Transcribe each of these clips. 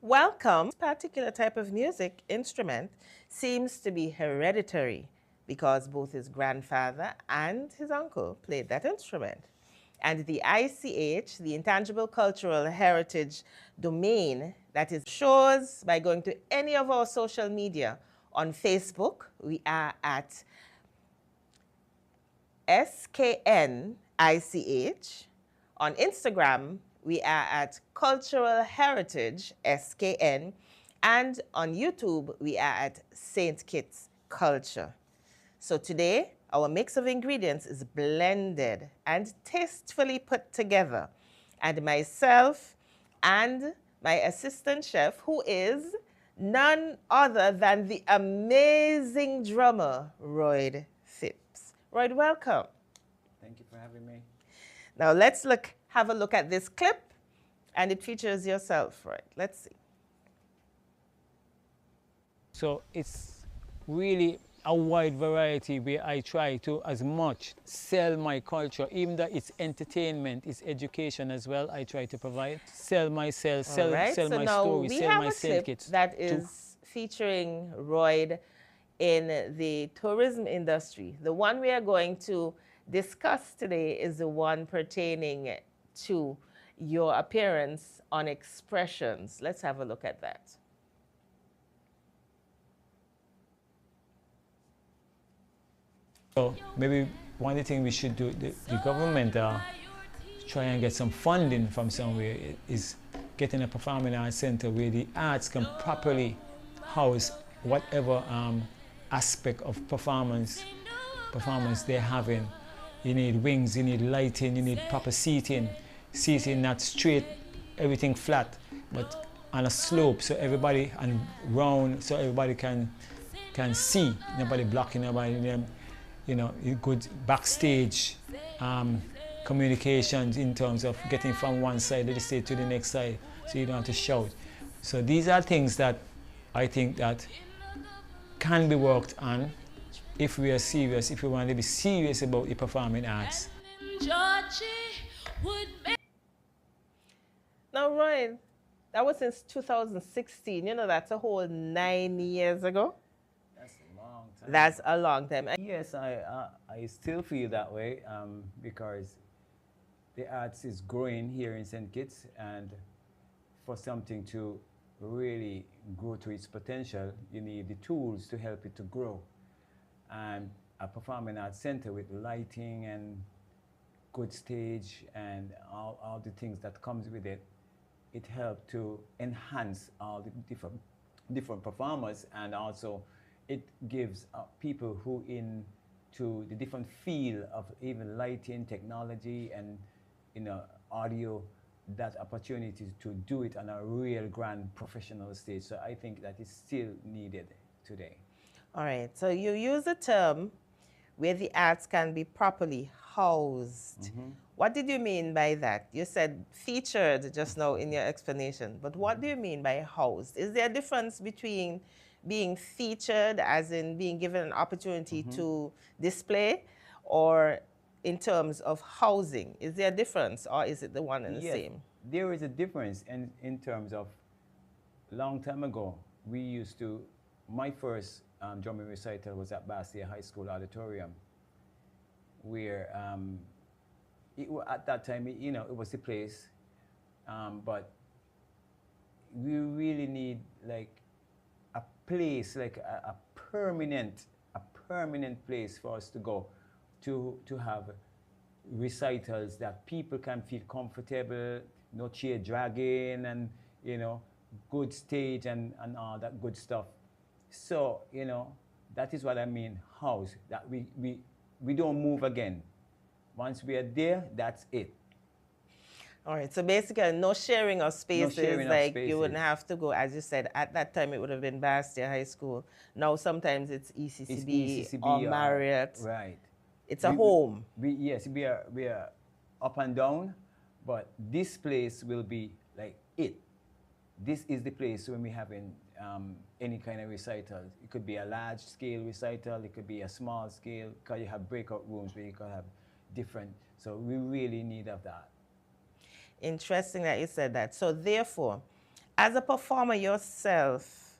Welcome. This particular type of music instrument seems to be hereditary because both his grandfather and his uncle played that instrument. And the ICH, the Intangible Cultural Heritage Domain, that is shows by going to any of our social media. On Facebook, we are at SKNICH. On Instagram, we are at Cultural Heritage SKN. And on YouTube, we are at St. Kitts Culture. So today, our mix of ingredients is blended and tastefully put together. And myself and my assistant chef, who is none other than the amazing drummer, Royd Phipps. Royd, welcome. Thank you for having me. Now let's have a look at this clip, and it features yourself, Royd. Let's see. So it's really a wide variety where I try to as much sell my culture, even though it's entertainment, it's education as well. I try to provide, sell myself, sell my story, sell my sale kits. That is featuring Royd in the tourism industry. The one we are going to discuss today is the one pertaining to your appearance on Expressions. Let's have a look at that. So maybe one of the things we should do, the government try and get some funding from somewhere, is getting a performing arts center where the arts can properly house whatever aspect of performance they're having. You need wings, you need lighting, you need proper seating not straight, everything flat, but on a slope, so everybody, and round, so everybody can see, nobody blocking nobody. You know, good backstage communications in terms of getting from one side of the stage to the next side, so you don't have to shout. So these are things that I think that can be worked on if we are serious, if we want to be serious about the performing arts. Now, Royd, that was since 2016. You know, that's a whole 9 years ago. That's a long time. Yes, I still feel that way because the arts is growing here in St. Kitts, and for something to really grow to its potential, you need the tools to help it to grow. And a performing arts center with lighting and good stage and all the things that comes with it, it helped to enhance all the different performers, and also it gives people who into the different field of even lighting, technology, and audio, that opportunity to do it on a real grand professional stage. So I think that is still needed today. All right, so you use a term where the arts can be properly housed. Mm-hmm. What did you mean by that? You said featured just now in your explanation, but what do you mean by housed? Is there a difference between being featured, as in being given an opportunity to display, or in terms of housing? Is there a difference, or is it the one and the same? There is a difference in terms of, long time ago, we used to, my first drumming recital was at Bastia High School Auditorium, where at that time, it was the place, but we really need like a place, like a permanent place for us to go to have recitals that people can feel comfortable, no chair dragging, and good stage and all that good stuff. So that is what I mean, house, that we don't move again. Once we are there, that's it. All right, so basically no sharing of spaces, you wouldn't have to go, as you said, at that time it would have been Bastia High School. Now sometimes it's ECCB or Marriott. Right. It's a home. Yes, we are up and down, but this place will be like it. This is the place when we're having any kind of recital. It could be a large scale recital, it could be a small scale, because you have breakout rooms where you can have different, so we really need of that. Interesting that you said that. So therefore, As a performer yourself,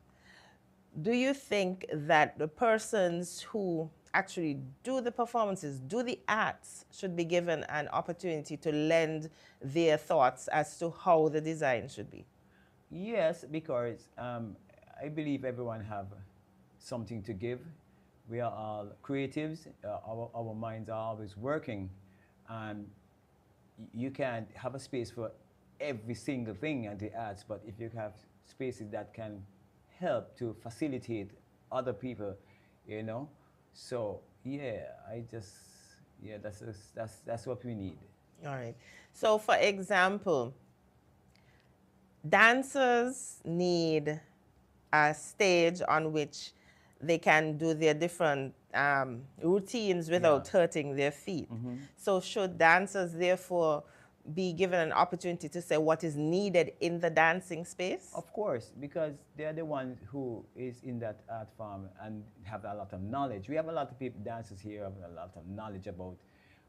do you think that the persons who actually do the performances, do the acts, should be given an opportunity to lend their thoughts as to how the design should be? Yes, because I believe everyone have something to give. We are all creatives. Our minds are always working, and you can't have a space for every single thing at the arts. But if you have spaces that can help to facilitate other people, you know. So yeah, that's what we need. All right. So, for example, dancers need a stage on which they can do their different routines without hurting their feet. So should dancers therefore be given an opportunity to say what is needed in the dancing space? Of course, because they're the ones who is in that art form and have a lot of knowledge. We have a lot of people, dancers here, have a lot of knowledge about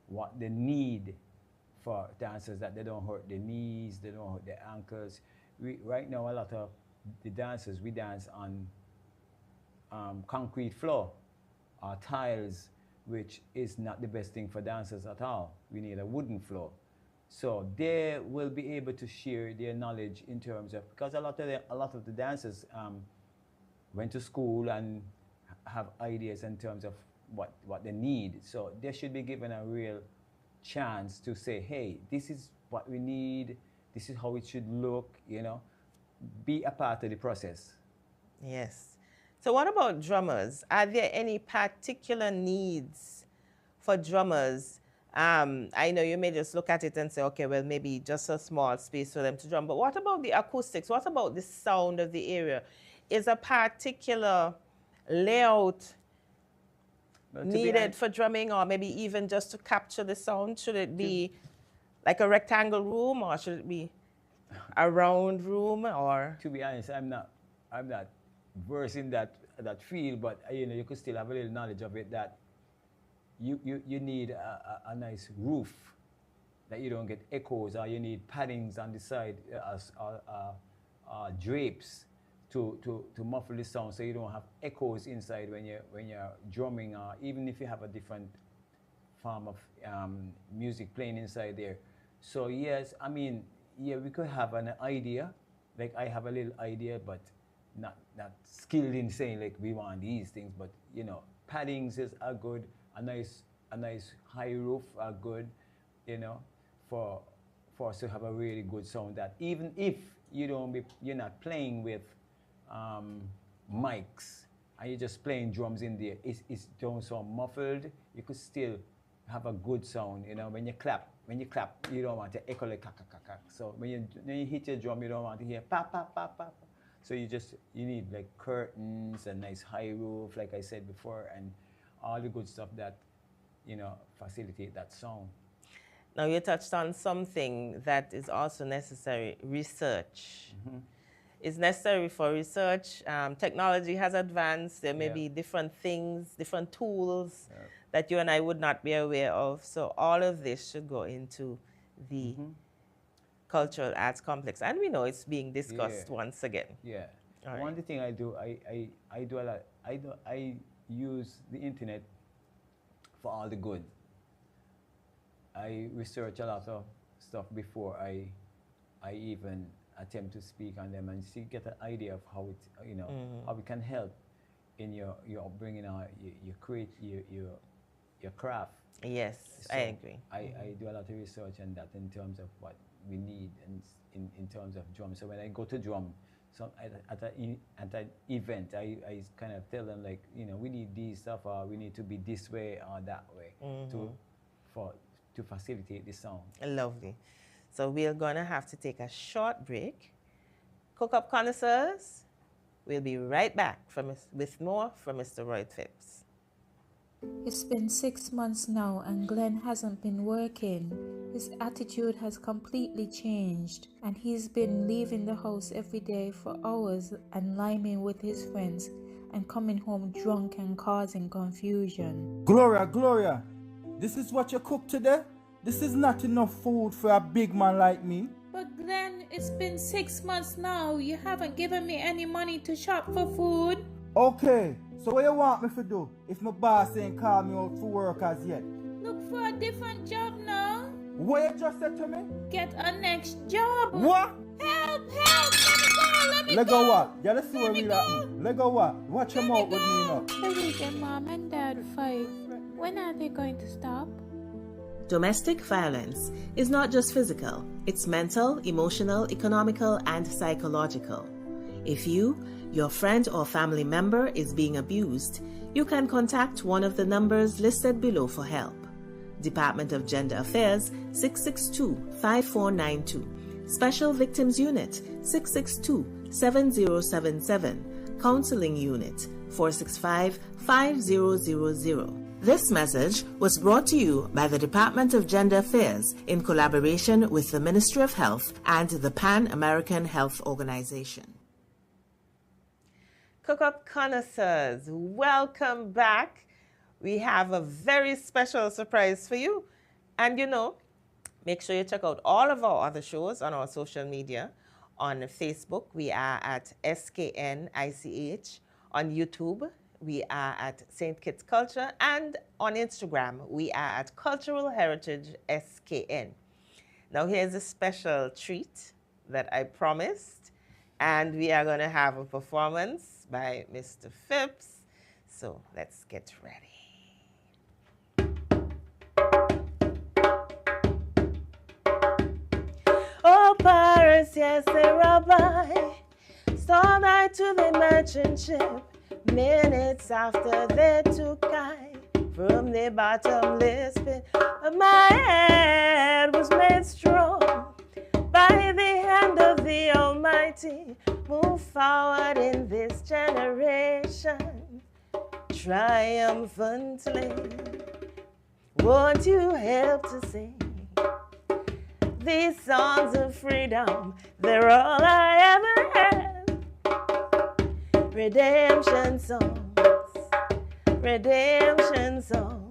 what they need for dancers, that they don't hurt their knees, they don't hurt their ankles. Right now, a lot of the dancers, we dance on concrete floor or tiles, which is not the best thing for dancers at all. We need a wooden floor. So they will be able to share their knowledge in terms of, because a lot of the dancers went to school and have ideas in terms of what they need. So they should be given a real chance to say, hey, this is what we need, this is how it should look, you know, be a part of the process. Yes. So what about drummers? Are there any particular needs for drummers? I know you may just look at it and say, okay, well, maybe just a small space for them to drum. But what about the acoustics? What about the sound of the area? Is a particular layout needed for drumming, or maybe even just to capture the sound? Should it be like a rectangle room, or should it be a round room? Or to be honest, I'm not versed in that field, but you know, you could still have a little knowledge of it, that you need a nice roof that you don't get echoes, or you need paddings on the side, drapes to muffle the sound, so you don't have echoes inside when you're drumming, or even if you have a different form of music playing inside there. So yes, I mean, yeah, we could have an idea, like I have a little idea, but not skilled in saying like we want these things. But you know, paddings are good, a nice high roof are good, you know, for us to have a really good sound, that even if you're not playing with mics and you're just playing drums in there, it's don't sound muffled, you could still have a good sound. You know, when you clap, you don't want to echo like kak, kak, kak. So when you hit your drum, you don't want to hear pa pa pa pa. So you need like curtains, a nice high roof, like I said before, and all the good stuff that, you know, facilitate that sound. Now you touched on something that is also necessary: research. It's necessary for research. Technology has advanced. There may be different things, different tools that you and I would not be aware of. So all of this should go into the cultural arts complex. And we know it's being discussed once again. Yeah. All One right. thing I do, I do a lot. I use the internet for all the good. I research a lot of stuff before I even attempt to speak on them, and get an idea of how it, you know, how it can help in your upbringing, or your craft. Yes, So I agree. I do a lot of research on that in terms of what we need, and in terms of drum. So when I go to drum, so at an event, I kind of tell them, like, you know, we need these stuff, or we need to be this way or that way to facilitate the sound. Lovely. So we're going to have to take a short break. Cook Up Connoisseurs, we'll be right back with more from Mr. Royd Phipps. It's been 6 months now and Glenn hasn't been working. His attitude has completely changed and he's been leaving the house every day for hours and liming with his friends and coming home drunk and causing confusion. Gloria, this is what you cook today? This is not enough food for a big man like me. But Glenn, it's been 6 months now. You haven't given me any money to shop for food. Okay, so what you want me to do if my boss ain't call me out for work as yet? Look for a different job now. What you just said to me? Get a next job. What? Help! Let me Let go! go what? You just see what me we go. happening. Let go what? Watch your mouth with me now. Every week and mom and dad fight. When are they going to stop? Domestic violence is not just physical, it's mental, emotional, economical, and psychological. If you, your friend or family member is being abused, you can contact one of the numbers listed below for help. Department of Gender Affairs 662-5492, Special Victims Unit 662-7077, Counseling Unit 465-5000. This message was brought to you by the Department of Gender Affairs in collaboration with the Ministry of Health and the Pan American Health Organization. Cook-up connoisseurs, welcome back. We have a very special surprise for you. And make sure you check out all of our other shows on our social media. On Facebook, we are at SKNICH. On YouTube, we are at St. Kitts Culture, and on Instagram, we are at Cultural Heritage SKN. Now, here's a special treat that I promised, and we are going to have a performance by Mr. Phipps. So let's get ready. Oh, Paris, yes, they robbed by. Stormed I to the merchant ship. Minutes after they took I from the bottomless pit, my head was made strong by the hand of the Almighty. Move forward in this generation triumphantly. Won't you help to sing these songs of freedom? They're all I ever had. Redemption songs, redemption songs.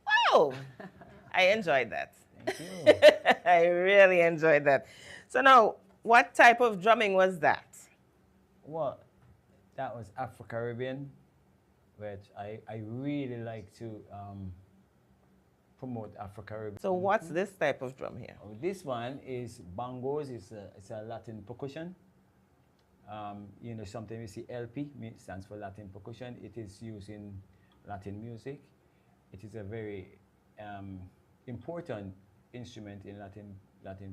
Wow, I enjoyed that. Thank you. I really enjoyed that. So now, what type of drumming was that? Well, that was Afro-Caribbean, which I really like to promote Afro-Caribbean. So what's this type of drum here? Oh, this one is bongos. It's a Latin percussion. Sometimes you see LP, stands for Latin percussion. It is used in Latin music. It is a very important instrument in Latin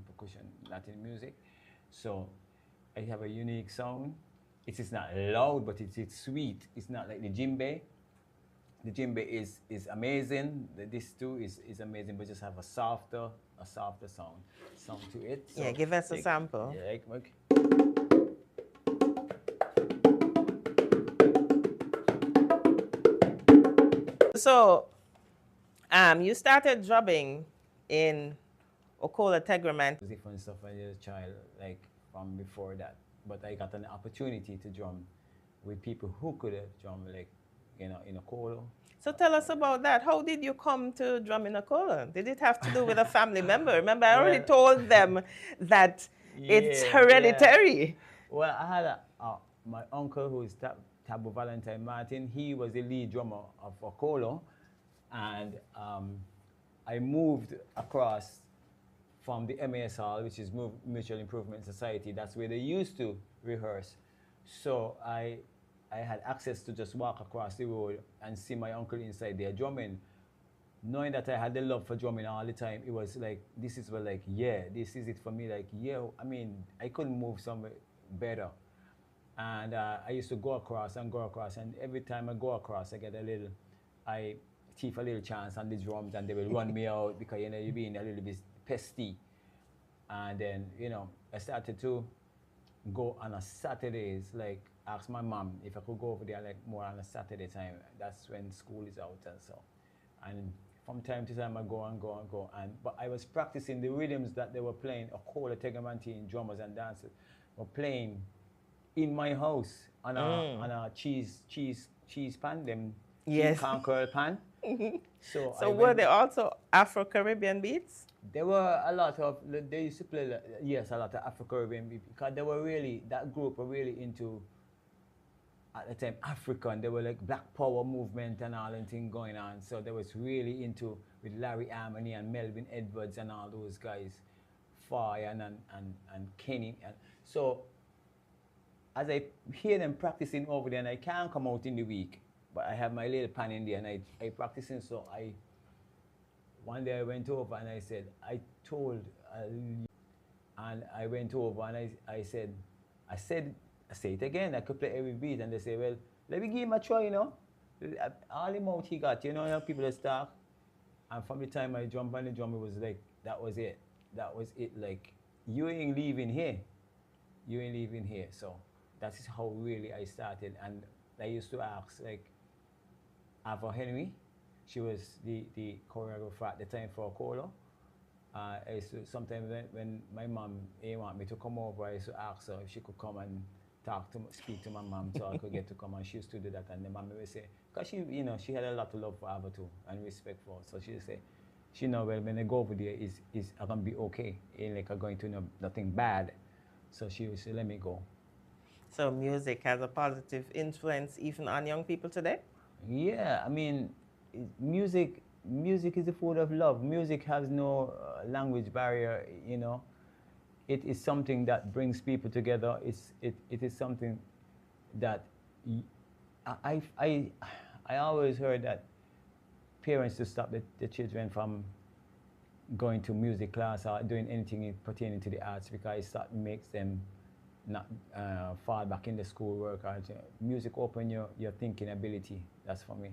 percussion, Latin music. So I have a unique sound. It is not loud, but it's sweet. It's not like the djembe. The djembe is amazing. This too is amazing, but just have a softer sound to it. So Yeah, give us a sample. Yeah, okay. So, you started drumming in Okola Tegrament. Different stuff when you're a child, like from before that. But I got an opportunity to drum with people who could have drum, like, in Okola. So tell us about that. How did you come to drum in Okola? Did it have to do with a family member? Remember, I already told them that it's hereditary. Yeah. Well, I had my uncle, who is Tabu Valentine Martin. He was the lead drummer of Okola, and I moved across from the MAS Hall, which is Mutual Improvement Society. That's where they used to rehearse. So I had access to just walk across the road and see my uncle inside there drumming. Knowing that I had the love for drumming all the time, it was like, this is what, like, yeah, this is it for me. Like, yeah, I mean, I couldn't move somewhere better. And I used to go across, and every time I go across, I thief a little chance on the drums, and they will run me out because, you're being a little bit pesty. And then, I started to go on a Saturdays, like, ask my mom if I could go over there, like, more on a Saturday time. That's when school is out and so. And from time to time, I go and go and go. But I was practicing the rhythms that they were playing, Akola, Tegamanti, drummers and dancers were playing in my house on a cheese pan, them cheese Yes. curl pan. So were there also Afro-Caribbean beats? there were a lot of, they used to play, yes, a lot of Afro-Caribbean beats, because they were really, that group were really into, at the time, African. They were like Black Power movement and all that thing going on. So they was really into, with Larry Harmony and Melvin Edwards and all those guys, Foy and Kenny. And so as I hear them practicing over there, and I can't come out in the week, but I have my little pan in there and I practicing. So one day I went over and I said, and I went over and I said, say it again, I could play every beat, and they say, well, let me give him a try, you know. All the amount he got, you know people that start. And from the time I jumped on the drum, it was like, that was it. That was it, like, you ain't leaving here. You ain't leaving here. So that is how really I started. And I used to ask, like, Ava Henry, she was the choreographer at the time for Kolo. Sometimes when my mom didn't want me to come over, I used to ask her if she could come and speak to my mom so I could get to come, and she used to do that. And the mom would say, because she had a lot of love for Ava too and respect for her. So she would say, she know, well, when I go over there, is I'm gonna be okay. Ain't like I'm going to know nothing bad. So she would say, let me go. So music has a positive influence even on young people today? Yeah, I mean, music is the food of love. Music has no language barrier, you know. It is something that brings people together. It is something that I always heard that parents to stop the children from going to music class or doing anything pertaining to the arts, because it makes them not fall back in the schoolwork. Music open your thinking ability. That's for me.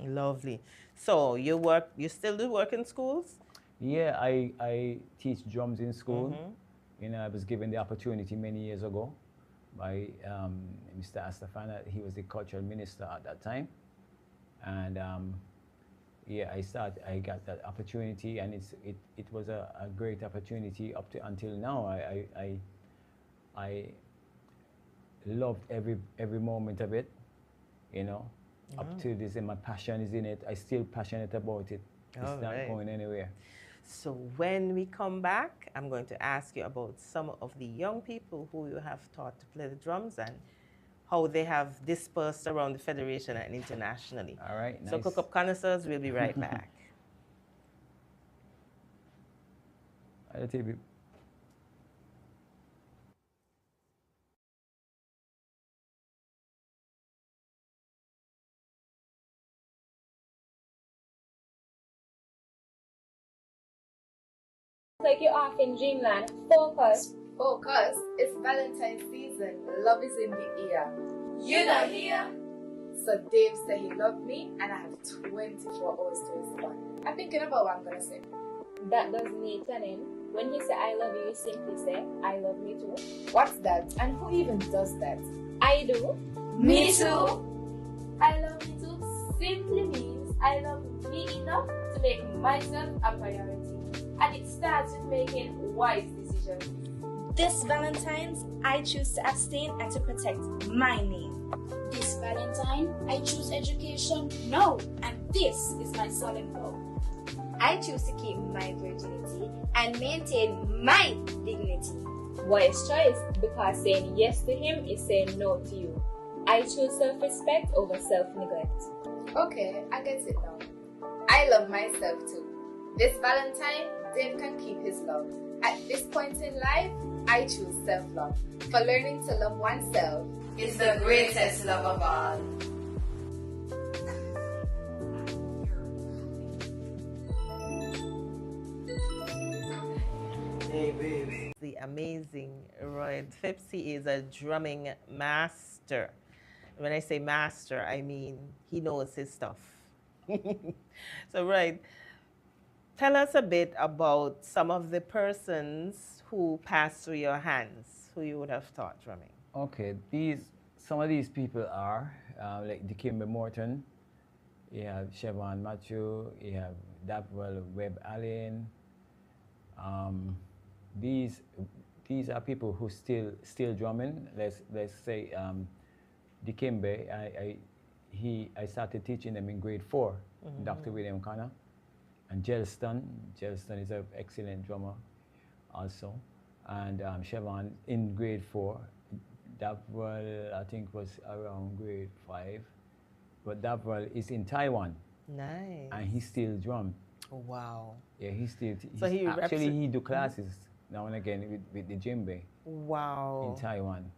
Lovely. So you still do work in schools? Yeah, I teach drums in school. Mm-hmm. You know, I was given the opportunity many years ago by Mr. Astafana. He was the cultural minister at that time. And yeah, I got that opportunity, and it was a great opportunity until now. I loved every moment of it, you know. Mm-hmm. Up to this, and my passion is in it. I'm still passionate about it. It's not going anywhere. So when we come back, I'm going to ask you about some of the young people who you have taught to play the drums and how they have dispersed around the Federation and internationally. All right, nice. So Cook Up Connoisseurs, we'll be right back. I'll take it. Like you're off in dreamland. Focus. Focus. It's Valentine's season. Love is in the air. You're not here. So Dave said he loved me, and I have 24 hours to respond. I'm thinking about what I'm gonna say. That doesn't need planning. When he say I love you, you simply say I love me too. What's that? And who even does that? I do. Me too. I love you too simply means I love me enough to make myself a priority. And it starts with making wise decisions. This Valentine's, I choose to abstain and to protect my name. This Valentine, I choose education now, and this is my solemn vow. I choose to keep my virginity and maintain my dignity. Wise choice, because saying yes to him is saying no to you. I choose self-respect over self-neglect. Okay, I get it now. I love myself too. This Valentine, Dave can keep his love. At this point in life, I choose self-love. For learning to love oneself is the greatest love of all. Hey, baby. The amazing Royd Phipps. He is a drumming master. When I say master, I mean he knows his stuff. So, Royd, tell us a bit about some of the persons who passed through your hands, who you would have taught drumming. Okay, some of these people are like Dikembe Morton. you have Siobhan Matthew, you have Davwell Webb Allen. These are people who still drumming. Let's say Dikembe, I started teaching them in grade 4, Dr. William Connor. And Gelston is an excellent drummer also. And Siobhan in grade 4. Davwell, I think, was around grade 5. But Davwell is in Taiwan. Nice. And he still drums. Oh, wow. Yeah, he do classes now and again with the djembe. Wow. In Taiwan.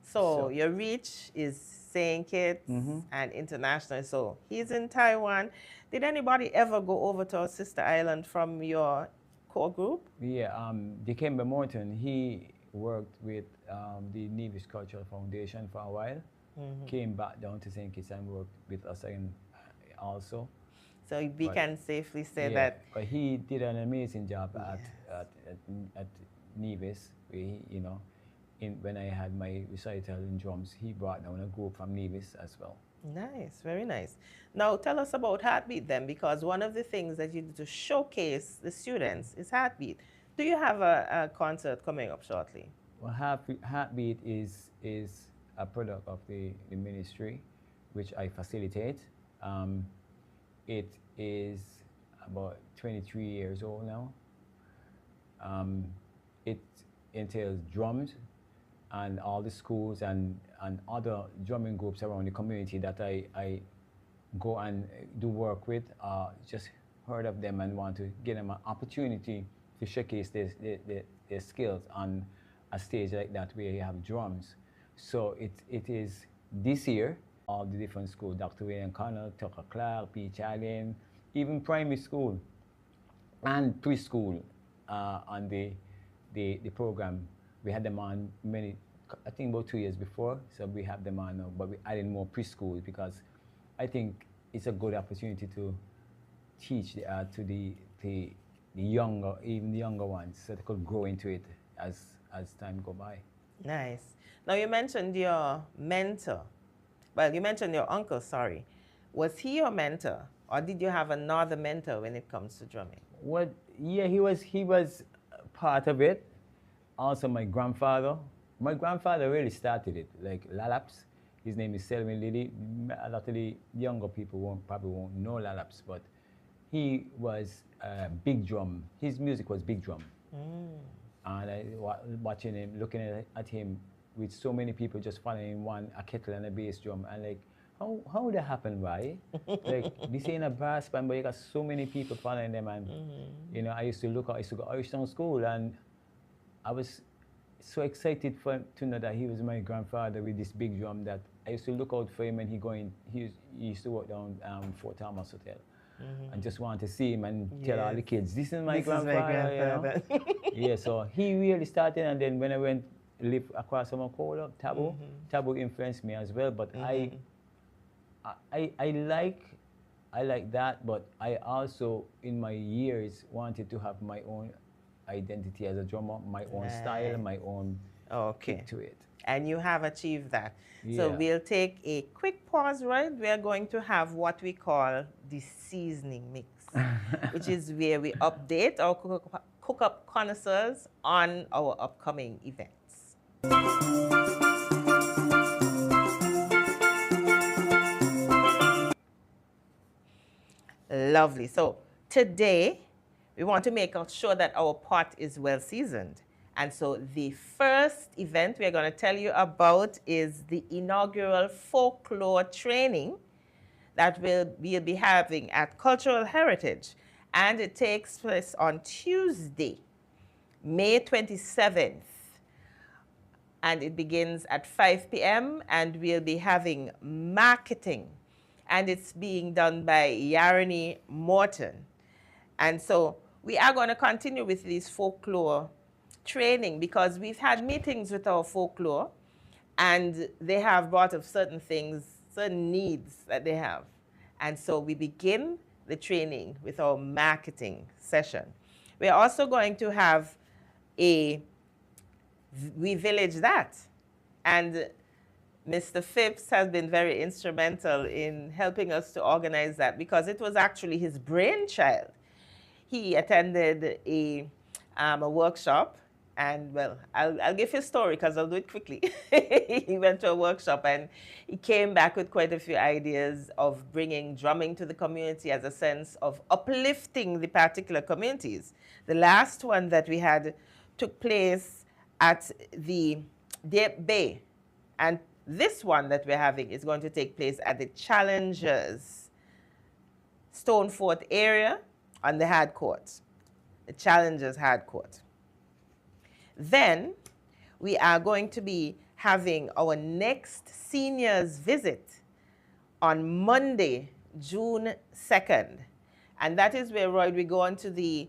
So your reach is St. Kitts and international. So he's in Taiwan. Did anybody ever go over to our sister island from your core group? Yeah, Dikembe Morton, he worked with the Nevis Cultural Foundation for a while. Came back down to St. Kitts and worked with us again also. So we can safely say that. But he did an amazing job at Nevis. When I had my recital in drums, he brought down a group from Nevis as well. Nice, very nice. Now tell us about Heartbeat then, because one of the things that you do to showcase the students is Heartbeat. Do you have a concert coming up shortly? Well, Heartbeat is a product of the ministry, which I facilitate. It is about 23 years old now. It entails drums and all the schools and other drumming groups around the community that I go and do work with. Just heard of them and want to give them an opportunity to showcase their skills on a stage like that where you have drums. So it is this year, all the different schools, Dr. William Connell, Tucker Clark, Peach Allen, even primary school and preschool on the program. We had them on I think about 2 years before, so we have them on now, but we added more preschool because I think it's a good opportunity to teach the art to the younger, even the younger ones, so they could grow into it as time go by. Nice. Now you mentioned your mentor. Well, you mentioned your uncle, sorry. Was he your mentor, or did you have another mentor when it comes to drumming? Well, yeah, he was part of it. Also, my grandfather. My grandfather really started it, like Lalaps. His name is Selwyn Liddy. A lot of the younger people probably won't know Lalaps, but he was big drum. His music was big drum. And I watching him, looking at him with so many people just following a kettle and a bass drum, and like, how would that happen, right? Like, this ain't a brass band, but you got so many people following them, and you know, I used to go Irishtown School, and I was so excited to know that he was my grandfather with this big drum that I used to look out for him, and he used to work down Fort Thomas Hotel. And just want to see him and tell all the kids, this is my grandfather. You know? Yeah, so he really started, and then when I went live across from Macola, Tabu influenced me as well. But I like that, but I also in my years wanted to have my own identity as a drummer, my own style, my own kick to it. And you have achieved that. Yeah. So we'll take a quick pause, right? We are going to have what we call the seasoning mix, which is where we update our cook-up connoisseurs on our upcoming events. Lovely. So today, we want to make sure that our pot is well seasoned. And so the first event we're going to tell you about is the inaugural folklore training that we'll be having at Cultural Heritage. And it takes place on Tuesday, May 27th. And it begins at 5 p.m. and we'll be having marketing. And it's being done by Yarani Morton. And so we are going to continue with this folklore training because we've had meetings with our folklore and they have brought up certain things, certain needs that they have. And so we begin the training with our marketing session. We're also going to have We Village That. And Mr. Phipps has been very instrumental in helping us to organize that because it was actually his brainchild. He attended a workshop, and well, I'll give his story because I'll do it quickly. He went to a workshop and he came back with quite a few ideas of bringing drumming to the community as a sense of uplifting the particular communities. The last one that we had took place at the Deep Bay, and this one that we're having is going to take place at the Challengers Stone Fort area on the hard court, the Challengers hard court. Then we are going to be having our next seniors visit on Monday, June 2nd. And that is where, Royd, we go on to the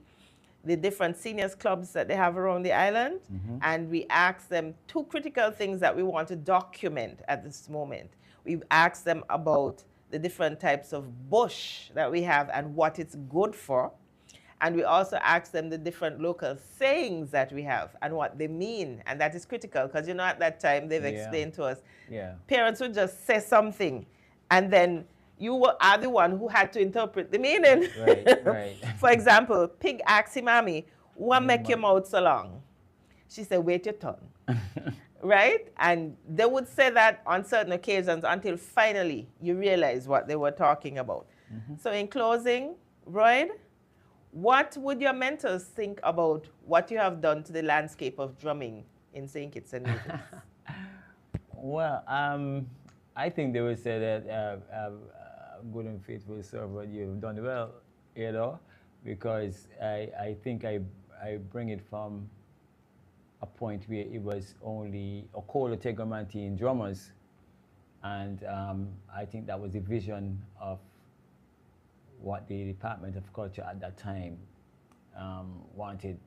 different seniors clubs that they have around the island, and we ask them two critical things that we want to document at this moment. We've asked them about the different types of bush that we have and what it's good for. And we also ask them the different local sayings that we have and what they mean. And that is critical because, you know, at that time they've explained to us, parents would just say something and then you are the one who had to interpret the meaning. Right. For example, pig asked him, Mommy, what make your mouth so long? She said, wait your tongue. Right? And they would say that on certain occasions until finally you realize what they were talking about. So in closing, Royd, what would your mentors think about what you have done to the landscape of drumming in St. Kitts and Nevis? Well, I think they would say that good and faithful servant, you've done well, you know, because I think I bring it from a point where it was only a cola tegomanti in drummers, and I think that was the vision of what the Department of Culture at that time wanted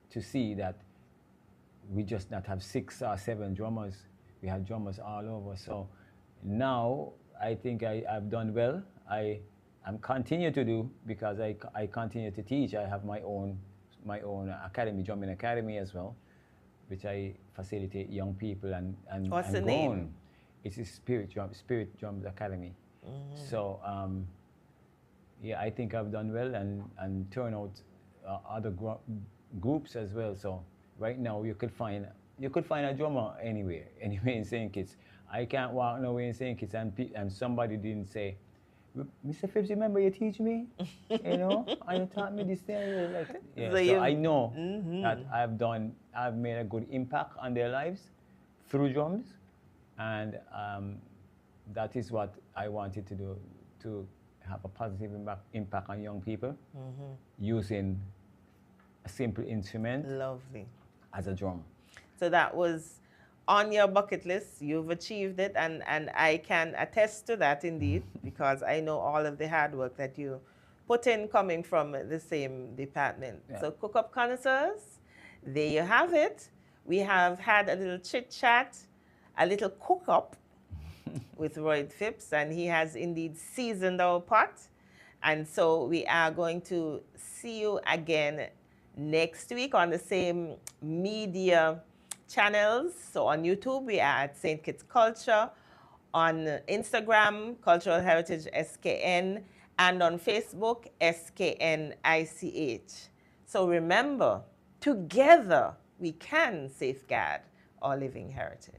to see, that we just not have 6 or 7 drummers, we had drummers all over. So now I think I've done well. I'm continue to do, because I continue to teach. I have my own academy, drumming academy as well, which I facilitate young people and What's and the name? It's a Spirit Drums Academy. So yeah, I think I've done well and turn out other groups as well. So right now you could find a drummer anywhere in St. Kitts. I can't walk nowhere in St. Kitts and somebody didn't say, Mr. Phipps, remember you teach me? You know, and you taught me this thing. Like, yeah, so I know that I've made a good impact on their lives through drums, and that is what I wanted to do, to have a positive impact on young people using a simple instrument. Lovely. As a drum. So that was on your bucket list. You've achieved it, and I can attest to that indeed, because I know all of the hard work that you put in coming from the same department. Yeah. So Cook Up Connoisseurs, there you have it. We have had a little chit-chat, a little cook-up with Royd Phipps, and he has indeed seasoned our pot. And so we are going to see you again next week on the same media channels. So on YouTube, we are at St. Kitts Culture, on Instagram, Cultural Heritage SKN, and on Facebook, SKN ICH. So remember, together we can safeguard our living heritage.